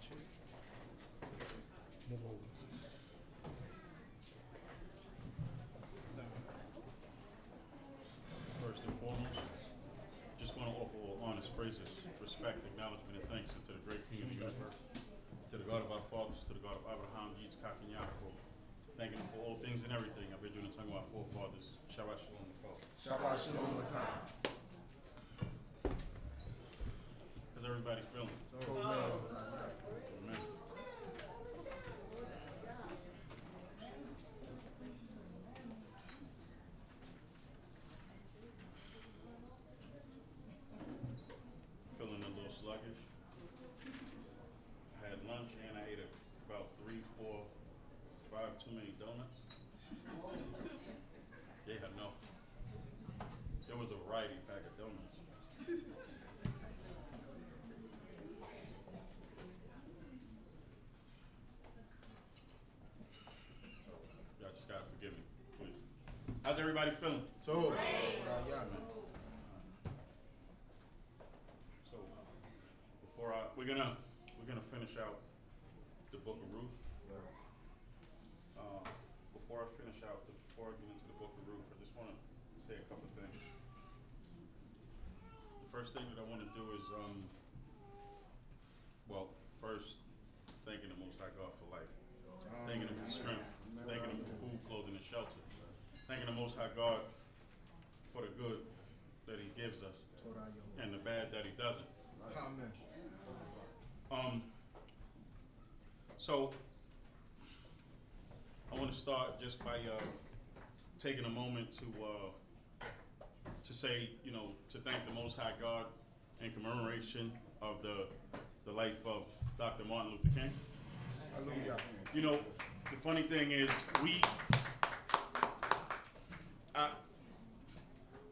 First and foremost, just want to offer all honest praises, respect, acknowledgement, and thanks unto the great King of the universe, to the God of our fathers, to the God of Abraham, Yitzchak, and Yaakov. Thanking him for all things and everything. I've been doing the tongue of our forefathers. Shabbat Shalom, the Father. Shabbat Shalom, the Khan. How's everybody feeling? Amen. Feeling a little sluggish. I had lunch and I ate about 3, 4, 5 too many donuts. Yeah, no. There was a variety pack of donuts. Y'all just gotta forgive me, please. How's everybody feeling? So, So, before we're gonna finish out the book of Ruth. Before I get into the book of Ruth, I just want to say a couple things. The first thing that I want to do is, first, thanking the Most High God for life, thanking Him for strength, thanking Him for food, clothing, and shelter, thanking the Most High God for the good that He gives us and the bad that He doesn't. So I want to start just by taking a moment to say, to thank the Most High God in commemoration of the life of Dr. Martin Luther King. hallelujah. The funny thing is,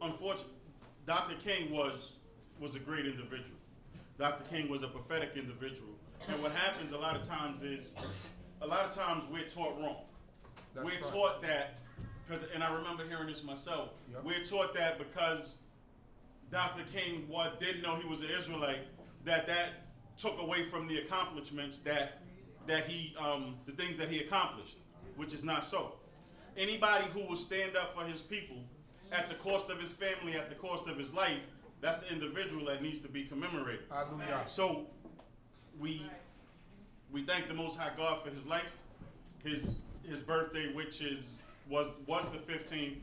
unfortunately, Dr. King was a great individual. Dr. King was a prophetic individual. And what happens a lot of times is, we're taught wrong. We're taught that, and I remember hearing this myself, we're taught that because Dr. King didn't know he was an Israelite, that took away from the accomplishments that he, the things that he accomplished, which is not so. Anybody who will stand up for his people at the cost of his family, at the cost of his life, that's the individual that needs to be commemorated. Hallelujah. So we thank the Most High God for his life, his birthday, which was the 15th,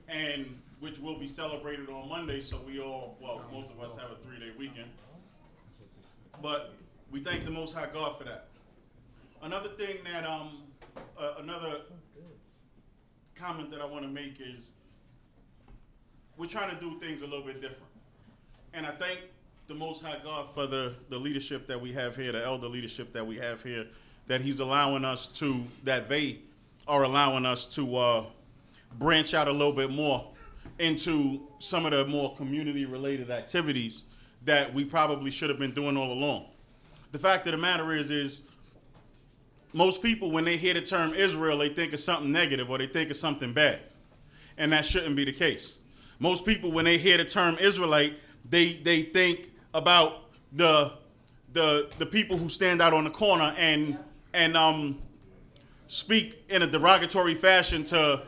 and which will be celebrated on Monday. So most of us have a 3-day weekend. But we thank the Most High God for that. Another thing that another comment that I want to make is we're trying to do things a little bit different, and I thank the Most High God for the leadership that we have here, the elder leadership that we have here, that they are allowing us to branch out a little bit more into some of the more community-related activities that we probably should have been doing all along. The fact of the matter is most people, when they hear the term Israel, they think of something negative or they think of something bad, and that shouldn't be the case. Most people, when they hear the term Israelite, they think about the people who stand out on the corner and speak in a derogatory fashion to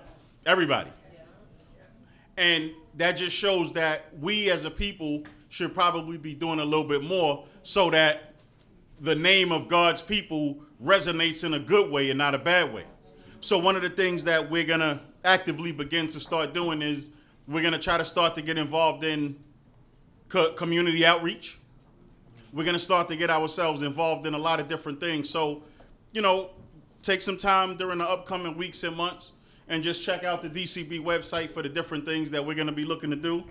everybody. And that just shows that we as a people should probably be doing a little bit more so that the name of God's people resonates in a good way and not a bad way. So one of the things that we're going to actively begin to start doing is we're going to try to start to get involved in community outreach. We're going to start to get ourselves involved in a lot of different things. So, take some time during the upcoming weeks and months and just check out the D.C.B website for the different things that we're going to be looking to do.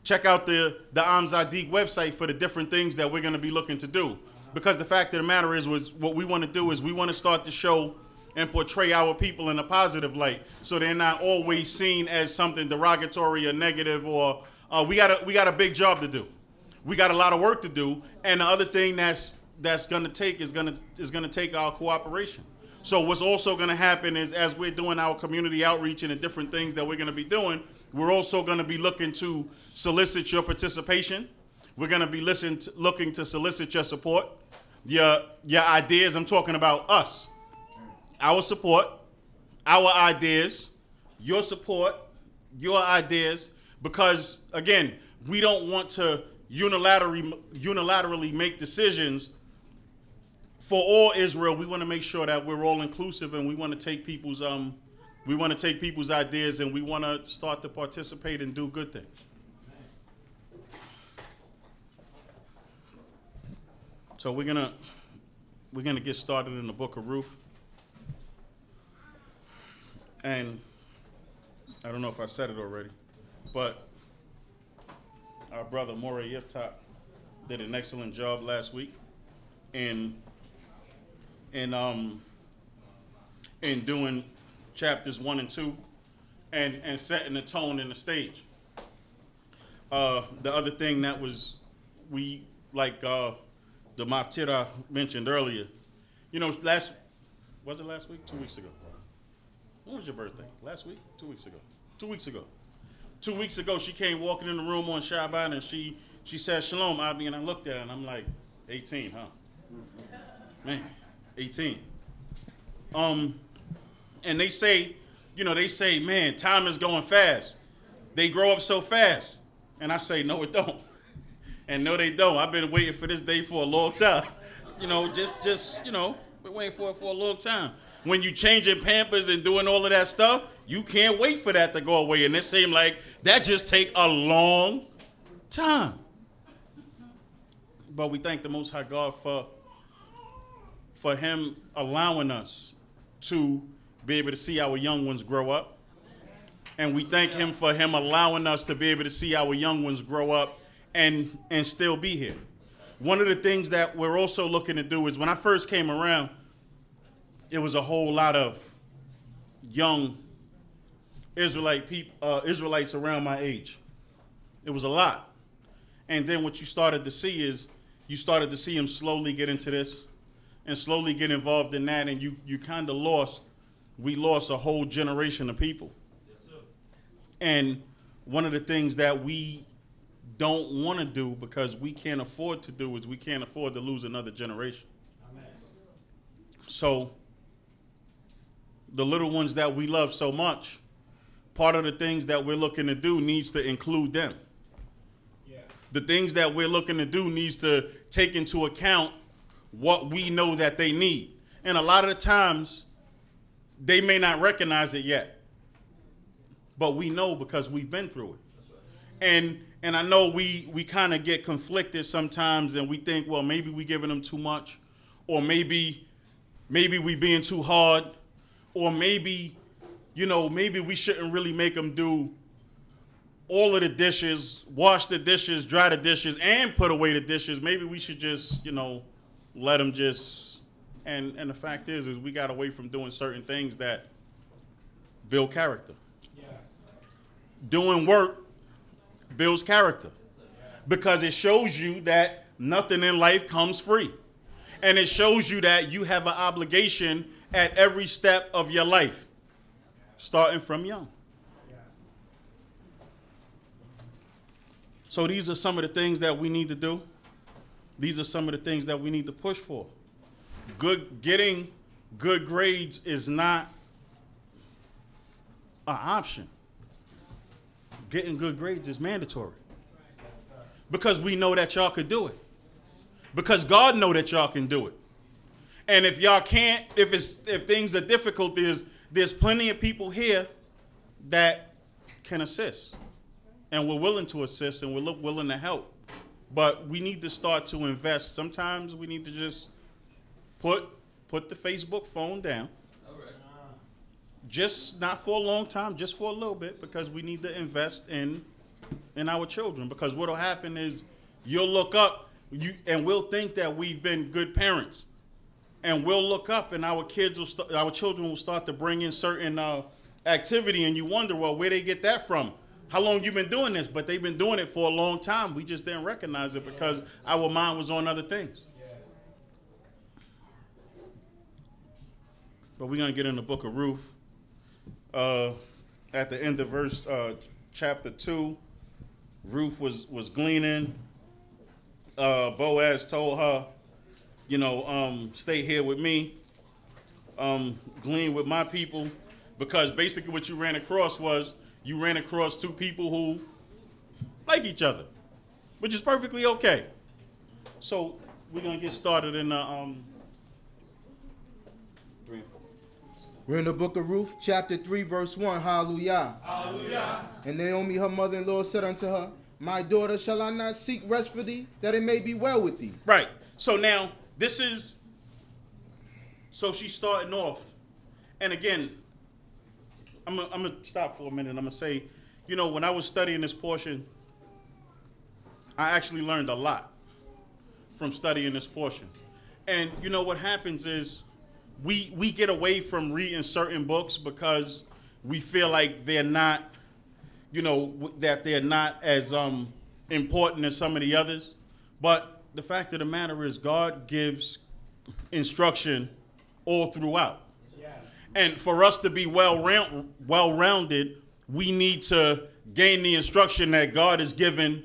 Check out the Amzadik website for the different things that we're going to be looking to do. Because the fact of the matter is, what we want to do is we want to start to show and portray our people in a positive light, so they're not always seen as something derogatory or negative. Or we got a big job to do. We got a lot of work to do, and the other thing that's going to take is going to take our cooperation. So what's also going to happen is, as we're doing our community outreach and the different things that we're going to be doing, we're also going to be looking to solicit your participation. We're going to be looking to solicit your support. your ideas. I'm talking about us. Our support, our ideas, your support, your ideas. Because, again, we don't want to unilaterally make decisions for all Israel. We want to make sure that we're all inclusive, and we want to take people's ideas, and we want to start to participate and do good things. So we're gonna get started in the book of Ruth, and I don't know if I said it already, but our brother Morey Yiptop did an excellent job last week in doing chapters 1 and 2 and setting the tone and the stage. The other thing that was the Maftira mentioned earlier, was it last week? 2 weeks ago. When was your birthday? Last week? 2 weeks ago. 2 weeks ago. 2 weeks ago, she came walking in the room on Shabbat, and she said, "Shalom, Abi," and I looked at her, and I'm like, 18, huh? Man, 18. And they say, man, time is going fast. They grow up so fast. And I say, no, it don't. And no, they don't. I've been waiting for this day for a long time. Been waiting for it for a long time. When you changing Pampers and doing all of that stuff, you can't wait for that to go away. And it seemed like that just take a long time. But we thank the Most High God for him allowing us to be able to see our young ones grow up. And we thank him for him allowing us to be able to see our young ones grow up and still be here. One of the things that we're also looking to do is, when I first came around, it was a whole lot of young Israelites around my age. It was a lot. And then what you started to see is, you started to see them slowly get into this and slowly get involved in that, and you kind of we lost a whole generation of people. Yes, sir. And one of the things that we don't want to do, because we can't afford to do, is we can't afford to lose another generation. Amen. So the little ones that we love so much, part of the things that we're looking to do needs to include them. Yeah. The things that we're looking to do needs to take into account what we know that they need. And a lot of the times, they may not recognize it yet. But we know, because we've been through it. And I know we kind of get conflicted sometimes, and we think, well, maybe we giving them too much, or maybe we being too hard, or maybe we shouldn't really make them do all of the dishes, wash the dishes, dry the dishes, and put away the dishes. Maybe we should just, let them just, and the fact is we got away from doing certain things that build character. Yes. Doing work builds character, because it shows you that nothing in life comes free. And it shows you that you have an obligation at every step of your life, starting from young. Yes. So these are some of the things that we need to do. These are some of the things that we need to push for. Getting good grades is not an option. Getting good grades is mandatory. Because we know that y'all could do it. Because God know that y'all can do it. And if y'all can't, if things are difficult, there's plenty of people here that can assist. And we're willing to assist, and we're willing to help. But we need to start to invest. Sometimes we need to just put the Facebook phone down. All right. Just not for a long time, just for a little bit, because we need to invest in our children. Because what'll happen is you'll look up and we'll think that we've been good parents, and we'll look up and our children will start to bring in certain activity, and you wonder, well, where they get that from? How long you been doing this? But they've been doing it for a long time. We just didn't recognize it because our mind was on other things. But we're going to get in the book of Ruth. At the end of chapter 2, Ruth was gleaning. Boaz told her, stay here with me, glean with my people, because basically what you ran across was you ran across two people who like each other, which is perfectly okay. So we're going to get started in 3 and 4. We're in the book of Ruth, chapter 3, verse 1. Hallelujah. Hallelujah. And Naomi, her mother-in-law, said unto her, My daughter, shall I not seek rest for thee, that it may be well with thee? Right. So now, so she's starting off. And again, I'm going to stop for a minute. I'm going to say, when I was studying this portion, I actually learned a lot from studying this portion. And what happens is we get away from reading certain books because we feel like they're not, that they're not as important as some of the others. But the fact of the matter is God gives instruction all throughout. Yes. And for us to be well-rounded, we need to gain the instruction that God has given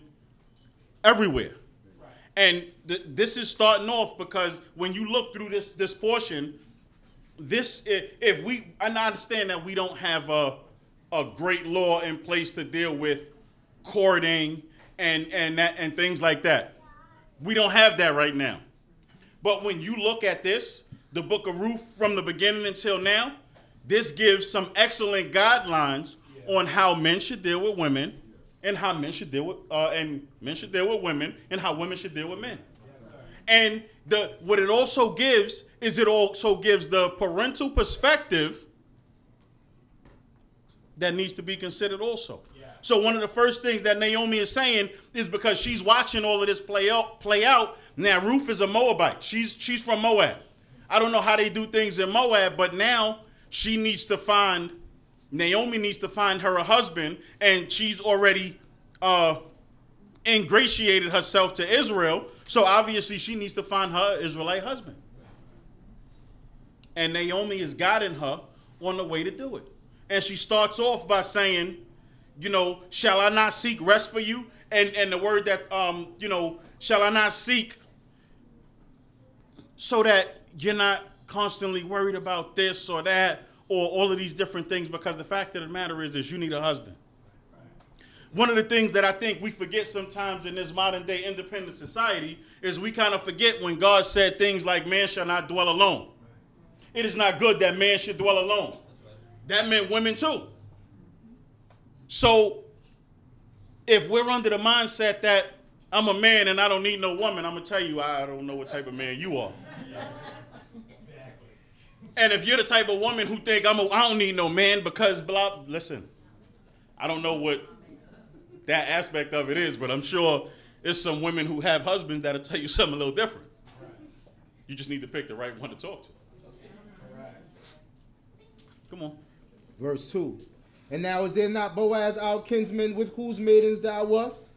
everywhere. Right. And this is starting off because when you look through this portion, I understand that we don't have a great law in place to deal with courting and things like that. We don't have that right now. But when you look at this, the book of Ruth from the beginning until now, this gives some excellent guidelines on how men should deal with women and how men should deal with men should deal with women and how women should deal with men. Yes, and what it also gives is it also gives the parental perspective that needs to be considered also. Yeah. So one of the first things that Naomi is saying is because she's watching all of this play out. Now Ruth is a Moabite. She's from Moab. I don't know how they do things in Moab, but now Naomi needs to find her a husband, and she's already ingratiated herself to Israel. So obviously she needs to find her Israelite husband. And Naomi is guiding her on the way to do it. And she starts off by saying, shall I not seek rest for you? And the word that, shall I not seek so that you're not constantly worried about this or that or all of these different things, because the fact of the matter is you need a husband. One of the things that I think we forget sometimes in this modern day independent society is we kind of forget when God said things like man shall not dwell alone. It is not good that man should dwell alone. That meant women too. So if we're under the mindset that I'm a man and I don't need no woman, I'm going to tell you, I don't know what type of man you are. And if you're the type of woman who think I don't need no man because blah, listen, I don't know what that aspect of it is, but I'm sure there's some women who have husbands that'll tell you something a little different. You just need to pick the right one to talk to. Come on. Verse 2. And now is there not Boaz our kinsman with whose maidens thou wast?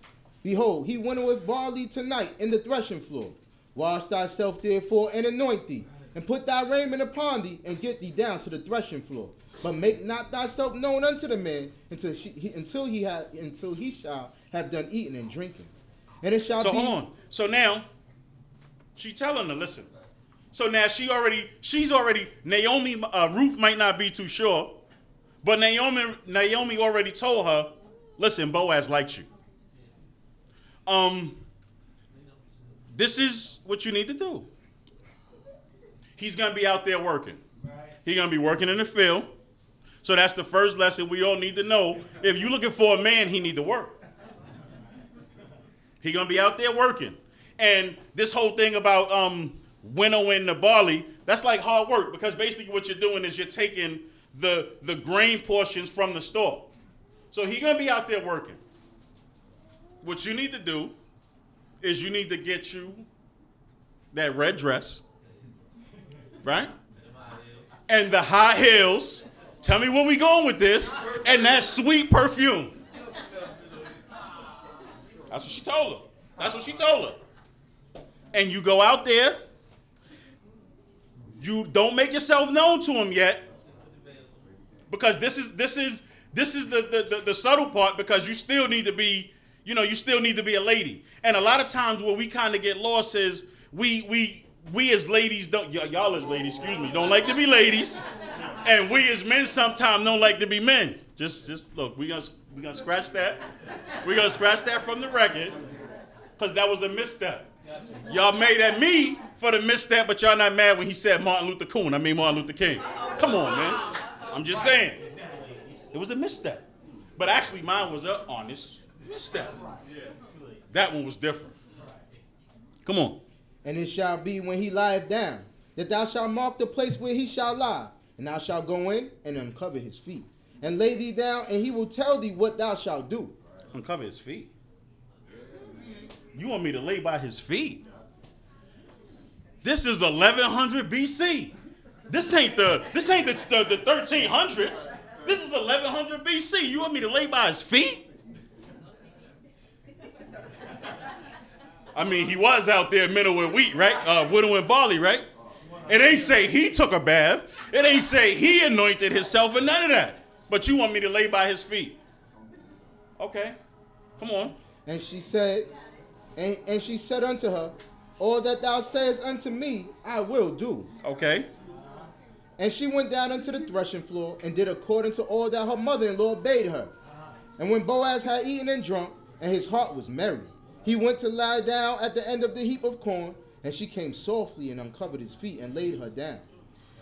Behold, he winnoweth barley tonight in the threshing floor. Wash thyself therefore and anoint thee, and put thy raiment upon thee, and get thee down to the threshing floor. But make not thyself known unto the man until he shall have done eating and drinking. And it shall be. So hold on. So now she telling her, listen. So now she's already Naomi. Ruth might not be too sure, but Naomi already told her, listen, Boaz likes you. This is what you need to do. He's going to be out there working. He's going to be working in the field. So that's the first lesson we all need to know. If you're looking for a man, he need to work. He's going to be out there working. And this whole thing about winnowing the barley, that's like hard work, because basically what you're doing is you're taking the grain portions from the store. So he's going to be out there working. What you need to do is you need to get you that red dress, right? And the high heels. Tell me where we going with this. And that sweet perfume. That's what she told her. That's what she told her. And you go out there. You don't make yourself known to him yet, because this is the subtle part, because you still need to be, you still need to be a lady. And a lot of times where we kind of get lost is we we as ladies don't, y'all as ladies, excuse me, don't like to be ladies. And we as men sometimes don't like to be men. Just look, we gonna scratch that. We're gonna scratch that from the record, because that was a misstep. Y'all made at me for the misstep, but y'all not mad when he said Martin Luther King. Come on, man. I'm just saying. It was a misstep. But actually mine was an honest misstep. That one was different. Come on. And it shall be when he lieth down, that thou shalt mark the place where he shall lie, and thou shalt go in and uncover his feet, and lay thee down, and he will tell thee what thou shalt do. Uncover his feet? You want me to lay by his feet? This is 1100 BC. This ain't the 1300s. This is 1100 BC. You want me to lay by his feet? I mean, he was out there winnowing wheat, right? Winnowing barley, right? It ain't say he took a bath. It ain't say he anointed himself or none of that. But you want me to lay by his feet. Okay, come on. And she said, and she said unto her, all that thou sayest unto me, I will do. Okay. And she went down unto the threshing floor and did according to all that her mother-in-law bade her. And when Boaz had eaten and drunk, and his heart was merry, he went to lie down at the end of the heap of corn, and she came softly and uncovered his feet and laid her down.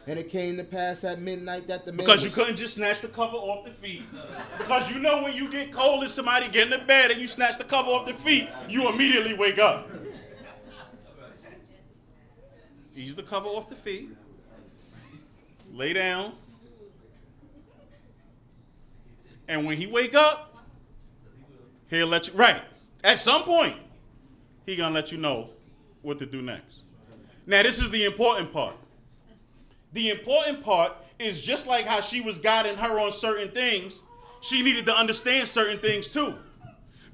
And it came to pass at midnight that the man Because you couldn't just snatch the cover off the feet. Because you know when you get cold and somebody get in the bed and you snatch the cover off the feet, you immediately wake up. Ease the cover off the feet. Lay down. And when he wake up, he'll let you, right. At some point, he gonna let you know what to do next. Now, this is the important part. The important part is just like how she was guiding her on certain things, she needed to understand certain things too.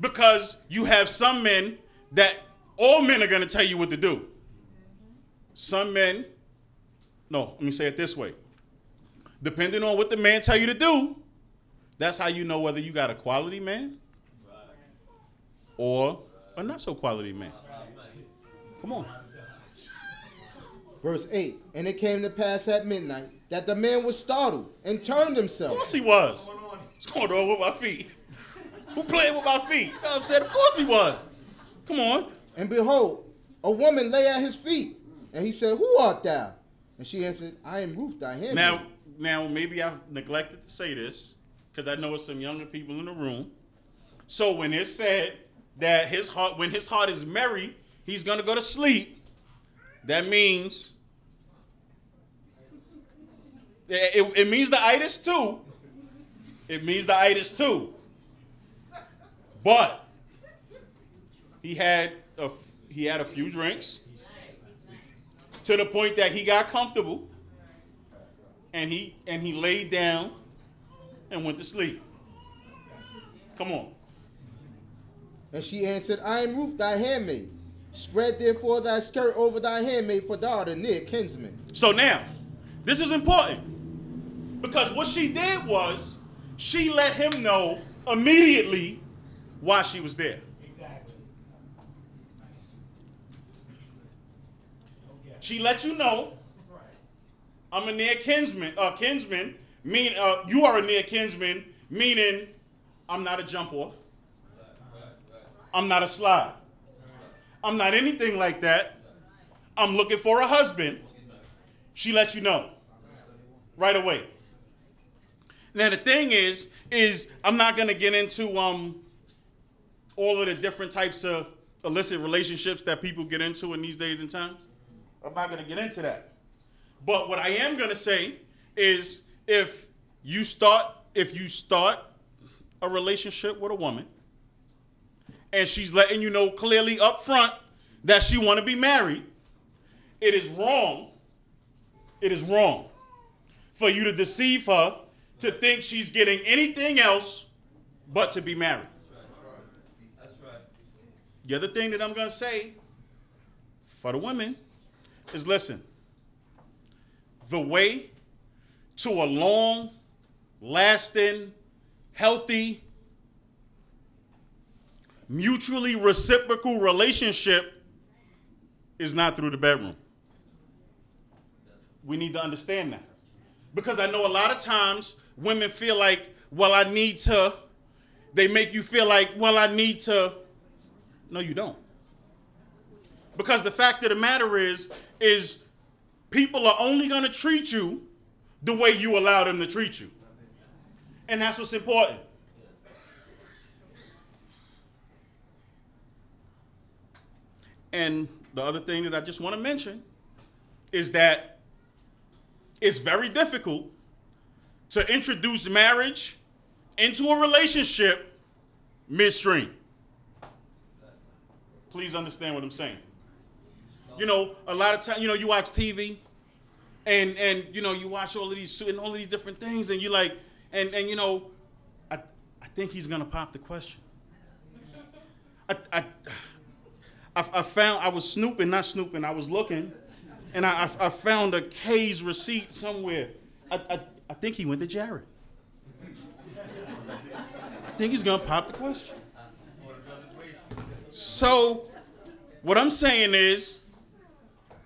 Because you have some men that all men are going to tell you what to do. Some men, no, let me say it this way. Depending on what the man tell you to do, that's how you know whether you got a quality man or a not so quality man. Come on. Verse 8, and it came to pass at midnight that the man was startled and turned himself. Of course he was. What's going on with my feet? Who playing with my feet? You know what I'm saying? Of course he was. Come on. And behold, a woman lay at his feet. And he said, who art thou? And she answered, I am Ruth, thy handmaid. Now, maybe I've neglected to say this, because I know it's some younger people in the room. So when it said that when his heart is merry, he's going to go to sleep, that means... It means the itis too. It means the itis too. But he had a few drinks to the point that he got comfortable, and he laid down and went to sleep. Come on. And she answered, I am Ruth, thy handmaid. Spread therefore thy skirt over thy handmaid, for thou art a near kinsman. So now, this is important. Because what she did was, she let him know immediately why she was there. Exactly. Nice. She let you know, I'm a near kinsman. You are a near kinsman, meaning I'm not a jump off. I'm not a slide. I'm not anything like that. I'm looking for a husband. She let you know right away. Now, the thing is I'm not going to get into all of the different types of illicit relationships that people get into in these days and times. I'm not going to get into that. But what I am going to say is if you start a relationship with a woman and she's letting you know clearly up front that she want to be married, it is wrong. It is wrong for you to deceive her to think she's getting anything else but to be married. That's right. The other thing that I'm going to say for the women is, listen, the way to a long, lasting, healthy, mutually reciprocal relationship is not through the bedroom. We need to understand that. Because I know a lot of times women feel like, well, I need to, they make you feel like, well, I need to. No, you don't. Because the fact of the matter is people are only going to treat you the way you allow them to treat you. And that's what's important. And the other thing that I just want to mention is that it's very difficult to introduce marriage into a relationship midstream. Please understand what I'm saying. You know, a lot of times, you know, you watch TV and you know, you watch all of these different things and you like, and you know, I think he's going to pop the question. I was I was looking, and I found a K's receipt somewhere. I think he went to Jared. I think he's gonna pop the question. So, what I'm saying is,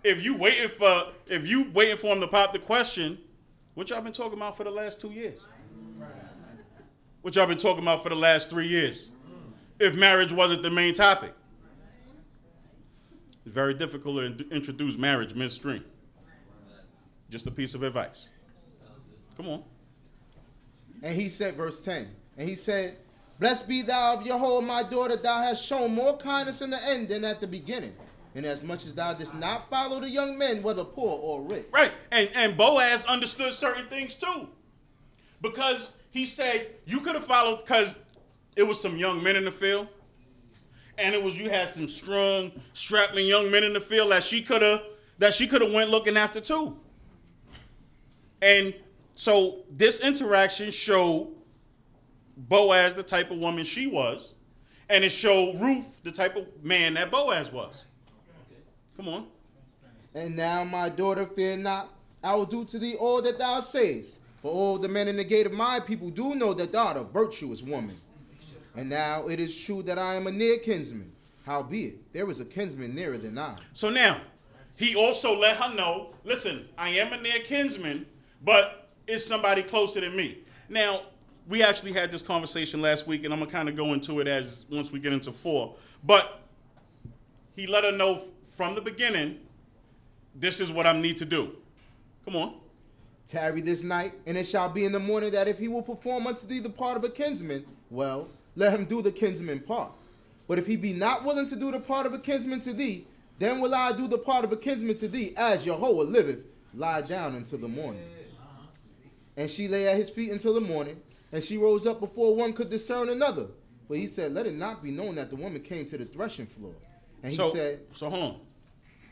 if you waiting for him to pop the question, what y'all been talking about for the last 2 years? What y'all been talking about for the last 3 years? If marriage wasn't the main topic. It's very difficult to introduce marriage midstream. Just a piece of advice. Come on. And he said, verse 10, and he said, blessed be thou of Yahweh, my daughter, thou hast shown more kindness in the end than at the beginning. And as much as thou didst not follow the young men, whether poor or rich. Right. And Boaz understood certain things too. Because he said, you could have followed, because it was some young men in the field. And you had some strong, strapping young men in the field that she could have went looking after too. And so this interaction showed Boaz the type of woman she was, and it showed Ruth the type of man that Boaz was. Come on. And now, my daughter, fear not. I will do to thee all that thou sayest. For all the men in the gate of my people do know that thou art a virtuous woman. And now it is true that I am a near kinsman. Howbeit, there is a kinsman nearer than I. So now, he also let her know, listen, I am a near kinsman, but it's somebody closer than me. Now, we actually had this conversation last week, and I'm going to kind of go into it once we get into 4. But he let her know from the beginning, this is what I need to do. Come on. Tarry this night, and it shall be in the morning that if he will perform unto thee the part of a kinsman, well, let him do the kinsman part. But if he be not willing to do the part of a kinsman to thee, then will I do the part of a kinsman to thee, as Jehovah liveth, lie down until the morning. And she lay at his feet until the morning, and she rose up before one could discern another. But he said, let it not be known that the woman came to the threshing floor. And he said... So hold on.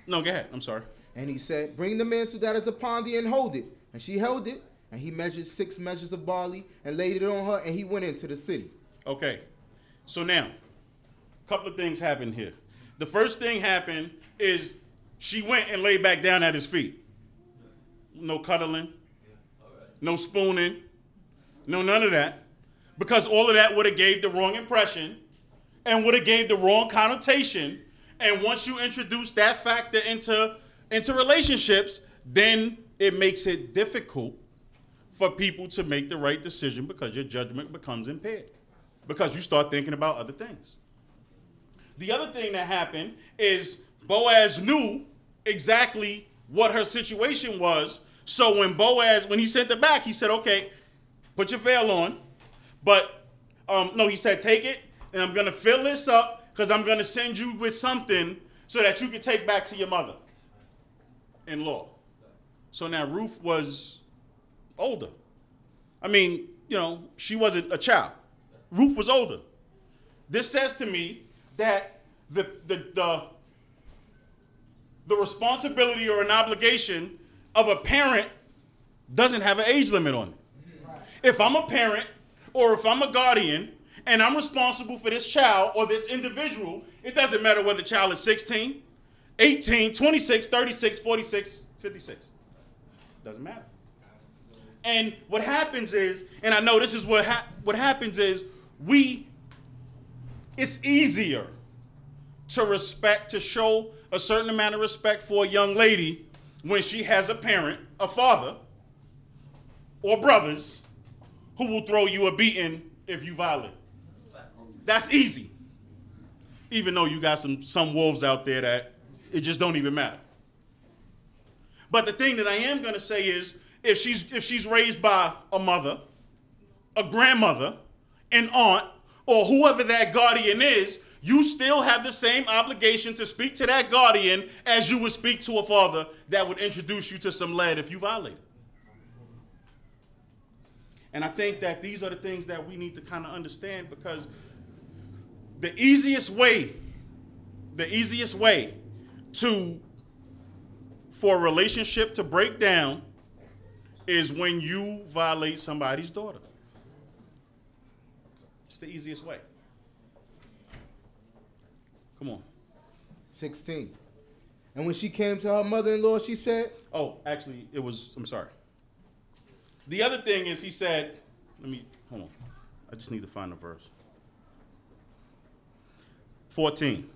No, go ahead. I'm sorry. And he said, bring the mantle that is upon thee and hold it. And she held it, and he measured 6 measures of barley and laid it on her, and he went into the city. Okay. So now, a couple of things happened here. The first thing happened is she went and laid back down at his feet. No cuddling. No spooning. No, none of that. Because all of that would have gave the wrong impression and would have gave the wrong connotation. And once you introduce that factor into relationships, then it makes it difficult for people to make the right decision because your judgment becomes impaired. Because you start thinking about other things. The other thing that happened is Boaz knew exactly what her situation was. So when he sent her back, he said, okay, put your veil on. But, no, he said, take it, and I'm going to fill this up because I'm going to send you with something so that you can take back to your mother-in-law. So now Ruth was older. I mean, you know, she wasn't a child. Ruth was older. This says to me that the responsibility or an obligation of a parent doesn't have an age limit on it. If I'm a parent or if I'm a guardian and I'm responsible for this child or this individual, it doesn't matter whether the child is 16, 18, 26, 36, 46, 56. Doesn't matter. And what happens is, and I know this is what happens is, it's easier to show a certain amount of respect for a young lady when she has a parent a father or brothers who will throw you a beating if you violate. That's easy. Even though you got some wolves out there that it just don't even matter. But the thing that I am going to say is, if she's raised by a mother, a grandmother, an aunt, or whoever that guardian is, you still have the same obligation to speak to that guardian as you would speak to a father that would introduce you to some lead if you violated. And I think that these are the things that we need to kind of understand, because the easiest way for a relationship to break down is when you violate somebody's daughter. It's the easiest way. Come on. 16. And when she came to her mother-in-law, she said... Oh, actually, I'm sorry. The other thing is, he said, hold on. I just need to find the verse. 14.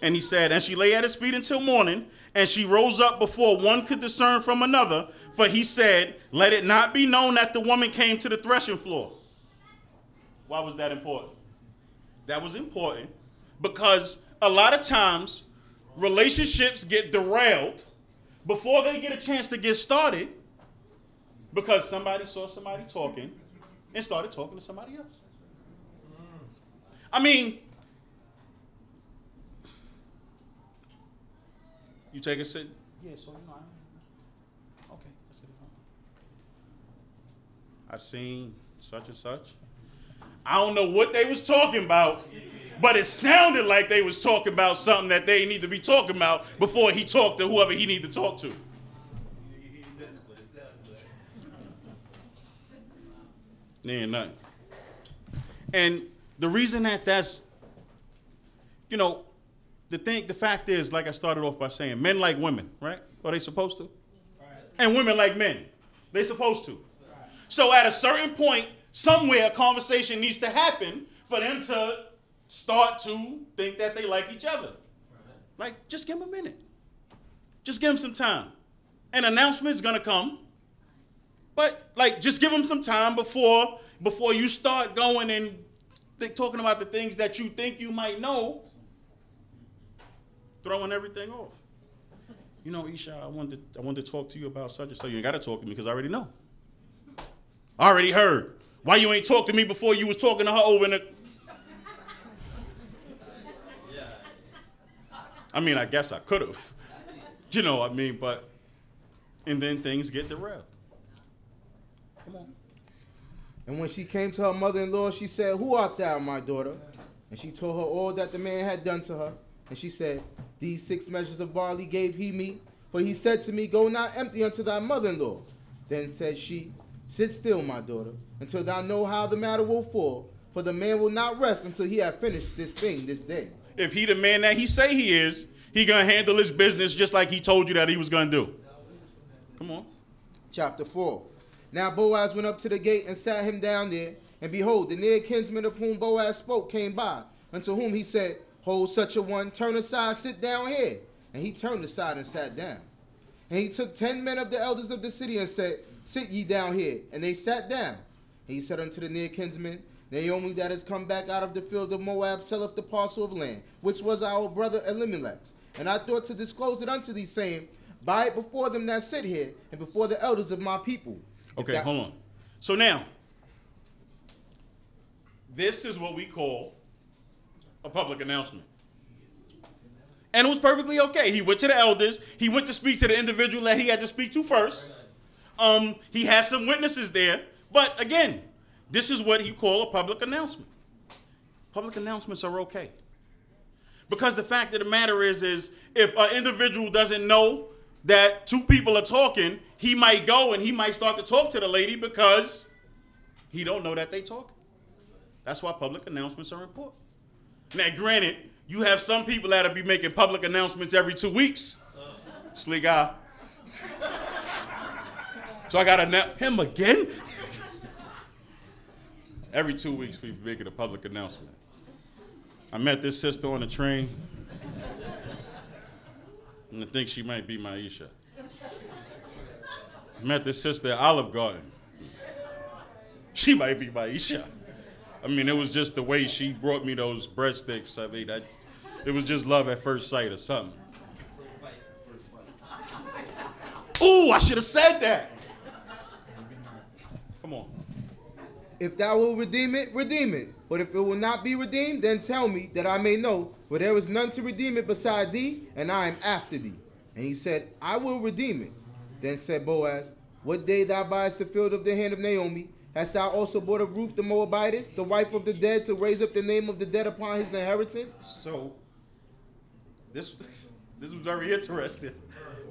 And he said, and she lay at his feet until morning, and she rose up before one could discern from another, for he said, let it not be known that the woman came to the threshing floor. Why was that important? That was important because a lot of times relationships get derailed before they get a chance to get started because somebody saw somebody talking and started talking to somebody else. I mean, you take a sit. Yeah, so you know, okay. I seen such and such. I don't know what they was talking about, but it sounded like they was talking about something that they need to be talking about before he talked to whoever he need to talk to. There ain't nothing. And the reason that's, you know, the fact is, like I started off by saying, men like women, right? Are they supposed to? Right. And women like men. They supposed to. Right. So at a certain point, somewhere a conversation needs to happen for them to start to think that they like each other. Right. Like, just give them a minute. Just give them some time. An announcement is going to come. But, like, just give them some time before you start going and talking about the things that you think you might know, throwing everything off. You know, Isha, I wanted to talk to you about such and such. You ain't got to talk to me because I already know. I already heard. Why you ain't talk to me before you was talking to her over in the... I mean, I guess I could have. You know what I mean? But, and then things get derailed. Come on. And when she came to her mother-in-law, she said, who art thou, my daughter? And she told her all that the man had done to her. And she said, these 6 measures of barley gave he me, for he said to me, go not empty unto thy mother-in-law. Then said she, sit still, my daughter, until thou know how the matter will fall, for the man will not rest until he have finished this thing this day. If he the man that he say he is, he gonna handle his business just like he told you that he was gonna do. Come on. Chapter 4. Now Boaz went up to the gate and sat him down there, and behold, the near kinsman of whom Boaz spoke came by, unto whom he said, hold such a one, turn aside, sit down here. And he turned aside and sat down. And he took 10 men of the elders of the city and said, sit ye down here. And they sat down. And he said unto the near kinsman, Naomi that is come back out of the field of Moab selleth the parcel of land, which was our brother Elimelech's. And I thought to disclose it unto thee, saying, buy it before them that sit here, and before the elders of my people. Okay, hold on. So now, this is what we call a public announcement. And it was perfectly okay. He went to the elders. He went to speak to the individual that he had to speak to first. He had some witnesses there. But again, this is what you call a public announcement. Public announcements are okay. Because the fact of the matter is if an individual doesn't know that 2 people are talking, he might go and he might start to talk to the lady because he don't know that they talking. That's why public announcements are important. Now, granted, you have some people that'll be making public announcements every 2 weeks. Sleek eye. So I got to announce him again? Every 2 weeks we be making a public announcement. I met this sister on the train. And I think she might be my Isha. Met this sister at Olive Garden. She might be my Isha. I mean, it was just the way she brought me those breadsticks. I mean, it was just love at first sight or something. Ooh, I should have said that. Come on. If thou will redeem it, redeem it. But if it will not be redeemed, then tell me, that I may know, for there is none to redeem it beside thee, and I am after thee. And he said, I will redeem it. Then said Boaz, what day thou buyest the field of the hand of Naomi, hast thou also bought of Ruth the Moabitess, the wife of the dead, to raise up the name of the dead upon his inheritance? So, this was very interesting.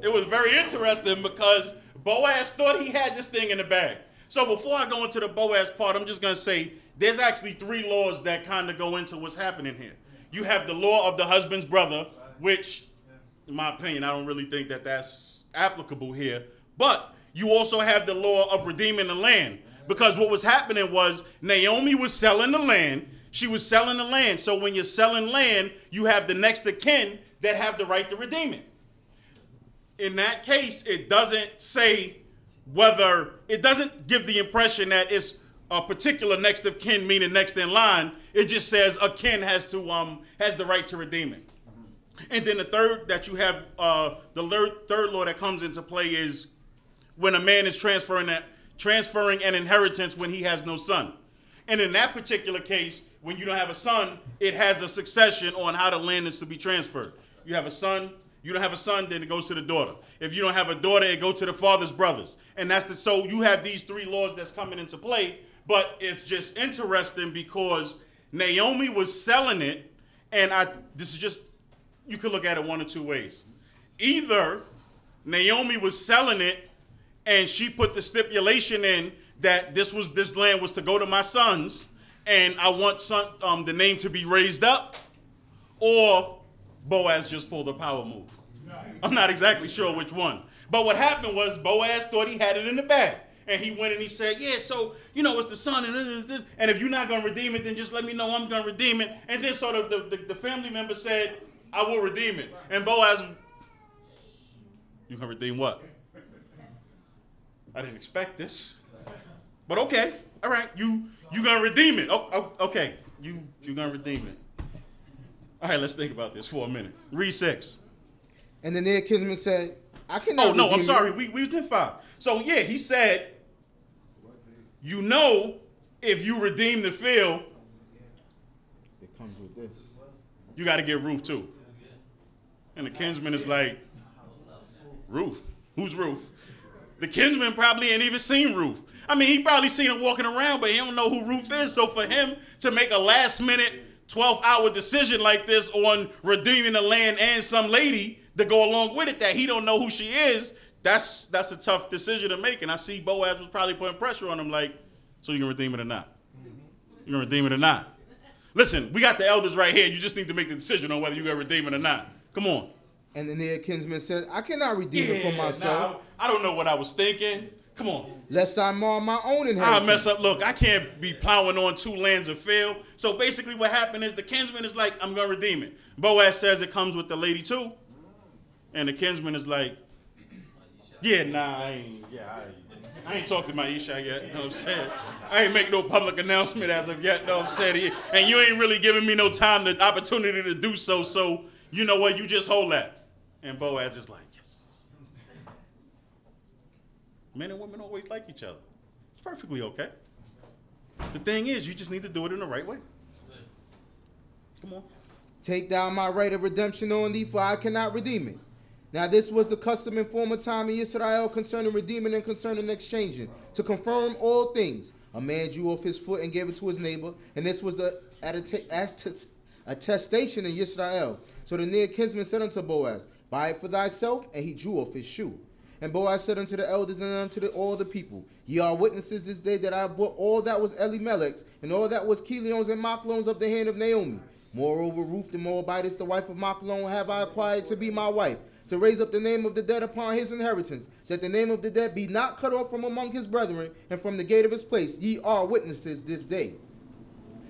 It was very interesting because Boaz thought he had this thing in the bag. So before I go into the Boaz part, I'm just going to say there's actually 3 laws that kind of go into what's happening here. You have the law of the husband's brother, which, in my opinion, I don't really think that that's applicable here. But you also have the law of redeeming the land. Because what was happening was Naomi was selling the land. She was selling the land. So when you're selling land, you have the next of kin that have the right to redeem it. In that case, it doesn't say whether, it doesn't give the impression that it's a particular next of kin, meaning next in line. It just says a kin has the right to redeem it. And then the third that you have, the third law that comes into play is when a man is transferring an inheritance when he has no son. And in that particular case, when you don't have a son, it has a succession on how the land is to be transferred. You have a son, you don't have a son, then it goes to the daughter. If you don't have a daughter, it goes to the father's brothers. And so you have these 3 laws that's coming into play, but it's just interesting because Naomi was selling it, and this is just, you could look at it one of 2 ways. Either Naomi was selling it and she put the stipulation in that this land was to go to my sons, and I want the name to be raised up, or Boaz just pulled a power move. I'm not exactly sure which one. But what happened was Boaz thought he had it in the bag. And he went and he said, yeah, so, it's the son, and if you're not going to redeem it, then just let me know I'm going to redeem it. And then sort of the family member said, I will redeem it. And Boaz, you going to redeem what? I didn't expect this. But okay, all right, you going to redeem it. Oh, okay, you going to redeem it. All right, let's think about this for a minute. Read 6. And the near kinsman said, I cannot Oh, no, I'm redeem sorry. it. We did 5. So, yeah, he said, if you redeem the field, It comes with this. you got to get Ruth too. And the kinsman is like, Ruth? Who's Ruth? The kinsman probably ain't even seen Ruth. I mean, he probably seen her walking around, but he don't know who Ruth is. So for him to make a last-minute 12-hour decision like this on redeeming the land and some lady to go along with it that he don't know who she is, that's a tough decision to make. And I see Boaz was probably putting pressure on him like, so you can redeem it or not? You can redeem it or not? Listen, we got the elders right here. You just need to make the decision on whether you're going to redeem it or not. Come on. And the near kinsman said, I cannot redeem it for myself. Nah, I don't know what I was thinking. Come on. Lest I mar my own inheritance. I mess up. Look, I can't be plowing on 2 lands of field. So basically what happened is the kinsman is like, I'm going to redeem it. Boaz says it comes with the lady too. And the kinsman is like, yeah, nah, I ain't talked to my Isha yet. You know what I'm saying? I ain't make no public announcement as of yet. You know what I'm saying? And you ain't really giving me no time, the opportunity to do so. So you know what? You just hold that. And Boaz is like, yes. Men and women always like each other. It's perfectly okay. The thing is, you just need to do it in the right way. Come on. Take thou my right of redemption on thee, for I cannot redeem it. Now this was the custom in former time in Israel concerning redeeming and concerning exchanging, to confirm all things. A man drew off his foot and gave it to his neighbor, and this was the attestation in Yisrael. So the near kinsman said unto Boaz, buy it for thyself, and he drew off his shoe. And Boaz said unto the elders and unto all the people, ye are witnesses this day that I bought all that was Elimelech's, and all that was Chilion's and Machlon's of the hand of Naomi. Moreover, Ruth the Moabitess, the wife of Machlon, have I acquired to be my wife, to raise up the name of the dead upon his inheritance, that the name of the dead be not cut off from among his brethren, and from the gate of his place. Ye are witnesses this day.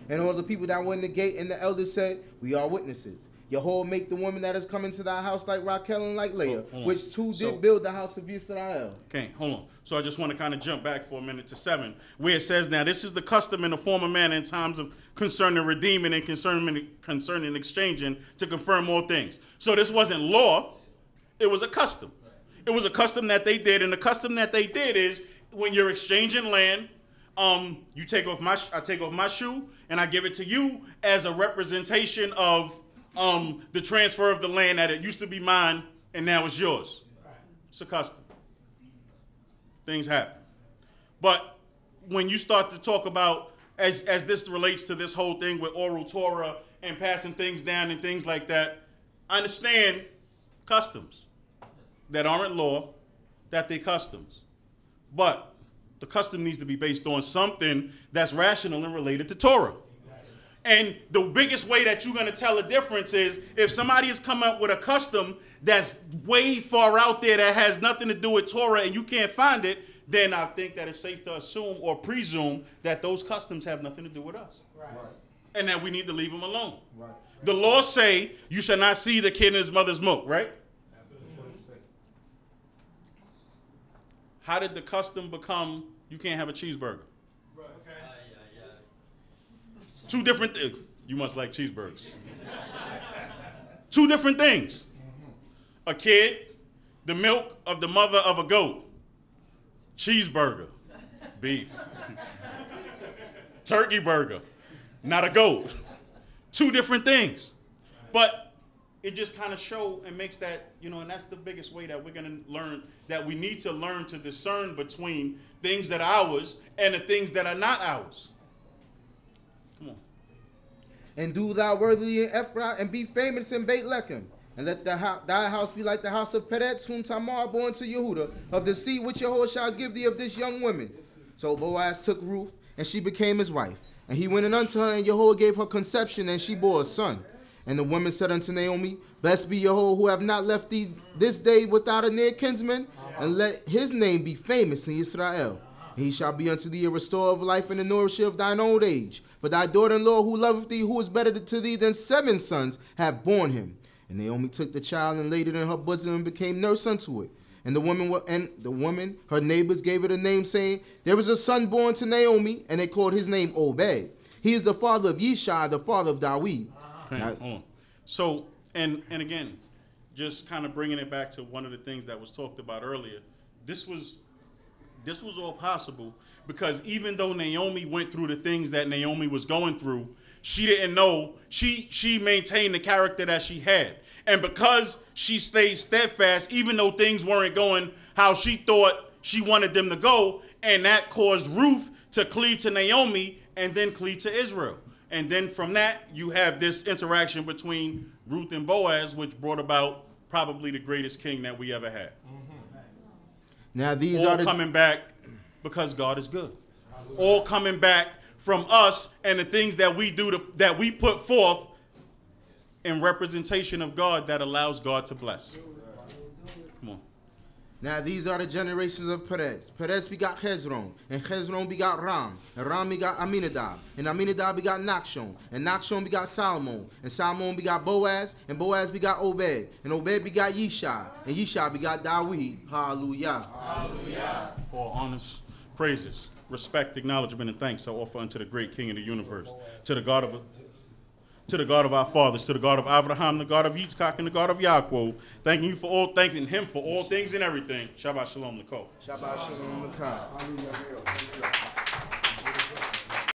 And all the people that were in the gate and the elders said, we are witnesses. Yahweh make the woman that is coming to thy house like Raquel and like Leah, Hold on. which two So- did build the house of Yisrael. Okay, hold on. So I just want to kind of jump back for a minute to 7, where it says, now this is the custom in the former manner in times of concerning redeeming and concerning exchanging to confirm all things. So this wasn't law, it was a custom. It was a custom that they did, and the custom that they did is when you're exchanging land, you take off I take off my shoe and I give it to you as a representation of the transfer of the land that it used to be mine and now it's yours. It's a custom. Things happen. But when you start to talk about, as this relates to this whole thing with oral Torah and passing things down and things like that, I understand customs that aren't law, that they customs. But the custom needs to be based on something that's rational and related to Torah. And the biggest way that you're going to tell a difference is if somebody has come up with a custom that's way far out there that has nothing to do with Torah and you can't find it, then I think that it's safe to assume or presume that those customs have nothing to do with us. Right. And that we need to leave them alone. Right. The law say you shall not see the kid in his mother's milk, right? That's what it says. How did the custom become you can't have a cheeseburger? Two different things. You must like cheeseburgers. Two different things. A kid, the milk of the mother of a goat. Cheeseburger, beef. Turkey burger, not a goat. Two different things. But it just kind of shows and makes that, and that's the biggest way that we're going to learn, that we need to learn to discern between things that are ours and the things that are not ours. Come on. And do thou worthily in Ephraim, and be famous in Beit Lechem. And let thy house be like the house of Peretz, whom Tamar born to Yehuda, of the seed which Yahweh shall give thee of this young woman. So Boaz took Ruth, and she became his wife. And he went in unto her, and Yahweh gave her conception, and she bore a son. And the woman said unto Naomi, Blessed be Yahweh, who have not left thee this day without a near kinsman, and let his name be famous in Yisrael. And he shall be unto thee a restorer of life and the nourisher of thine old age. For thy daughter-in-law who loveth thee, who is better to thee than 7 sons, have borne him. And Naomi took the child and laid it in her bosom and became nurse unto it. And the woman, her neighbors, gave it a name, saying, There is a son born to Naomi, and they called his name Obed. He is the father of Yishai, the father of Dawid. Okay, hold on. So, and again, just kind of bringing it back to one of the things that was talked about earlier, this was all possible because even though Naomi went through the things that Naomi was going through, she didn't know, she maintained the character that she had. And because she stayed steadfast, even though things weren't going how she thought she wanted them to go, and that caused Ruth to cleave to Naomi and then cleave to Israel. And then from that, you have this interaction between Ruth and Boaz, which brought about probably the greatest king that we ever had. Now these All are the coming back because God is good. All coming back from us and the things that we do, that we put forth in representation of God that allows God to bless. Come on. Now these are the generations of Perez. Perez begot Hezron, and Hezron begot Ram, and Ram begot Aminadab, and Aminadab begot Nachshon, and Nachshon begot Salmon, and Salmon begot Boaz, and Boaz begot Obed, and Obed begot Yishai, and Yishai begot Dawid. Hallelujah. Hallelujah. All honors, praises, respect, acknowledgement, and thanks I offer unto the great King of the universe, to the God of our fathers, to the God of Abraham, the God of Yitzchak, and the God of Yaakov, thanking him for all things and everything. Shabbat Shalom, Nicole. Shabbat Shalom.